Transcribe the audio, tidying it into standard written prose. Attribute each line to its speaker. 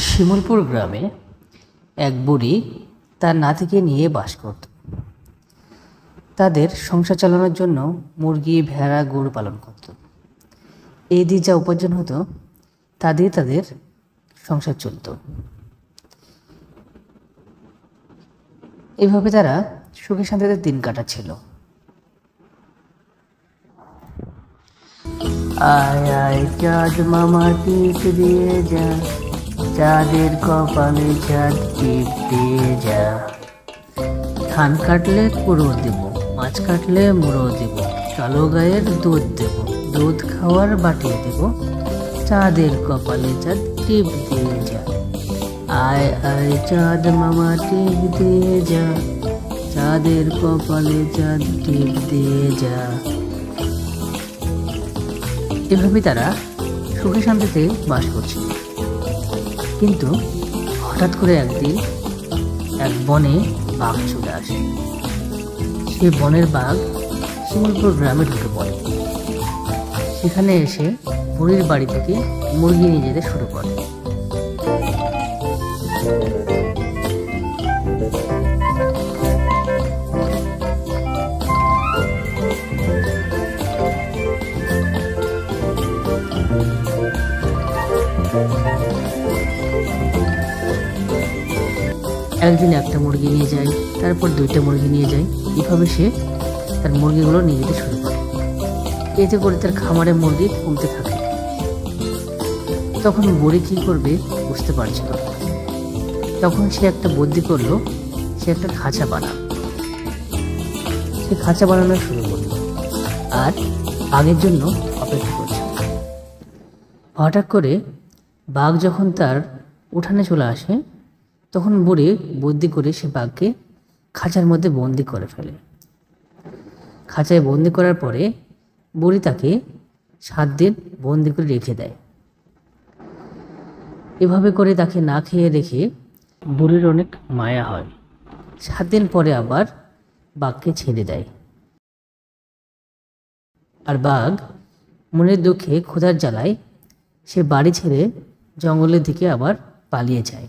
Speaker 1: শিমুলপুর গ্রামে এক বুড়ি তার নাতিকে নিয়ে বাস করত। তাদের সংসার চালানোর জন্য মুরগি, ভেড়া, গরু পালন করত। এই দিয়ে যা উপার্জন হতো তা দিয়ে তাদের সংসার চলত। এইভাবে তারা সুখে শান্তিতে দিন কাটাচ্ছিল। আয় আয় চাঁদ মামা টিপ দিয়ে যা, চাঁদের কপালে চাঁদ টিপ দিয়ে যা। ধান কাটলে কুড়ো দেব, মাছ কাটলে মুড়ো দেব, কালো গায়ের দুধ দেব, দুধ খাওয়ার বাটিয়ে দেব, চাঁদের কপালে চাঁদ টিপ দিয়ে যা। আয় আয় চাঁদ মামা টিপ দিয়ে যা, চাঁদের কপালে চাঁদ টিপ দিয়ে যা। এভাবে তারা সুখে শান্তিতে বাস করছিল। কিন্তু হঠাৎ করে একদিন এক বনে বাঘ চলে আসে। সেই বনের বাঘ শিমুলপুর গ্রামে ঢুকে পড়ে। সেখানে এসে বুড়ির বাড়ি থেকে মুরগি নিয়ে যেতে শুরু করে। একদিন একটা মুরগি নিয়ে যায়, তারপর দুইটা মুরগি নিয়ে যায়। এভাবে সে তার মুরগিগুলো নিয়ে যেতে শুরু করে। এতে করে তার খামারে মুরগি কমতে থাকে। তখন বুড়ি কি করবে বুঝতে পারছিল না। তখন সে একটা বুদ্ধি করলো, সে একটা খাঁচা বানাবে। সে খাঁচা বানানো শুরু করলো আর বাঘের জন্য অপেক্ষা করছে। হঠাৎ করে বাঘ যখন তার উঠানে চলে আসে, তখন বুড়ি বুদ্ধি করে সে বাঘকে খাঁচার মধ্যে বন্দি করে ফেলে। খাঁচায় বন্দি করার পরে বুড়ি তাকে 7 দিন বন্দি করে রেখে দেয়। এভাবে করে তাকে না খেয়ে রেখে বুড়ির অনেক মায়া হয়। 7 দিন পরে আবার বাঘকে ছেড়ে দেয়। আর বাঘ মনের দুঃখে ক্ষুধার জ্বালায় সে বাড়ি ছেড়ে জঙ্গলের দিকে আবার পালিয়ে যায়।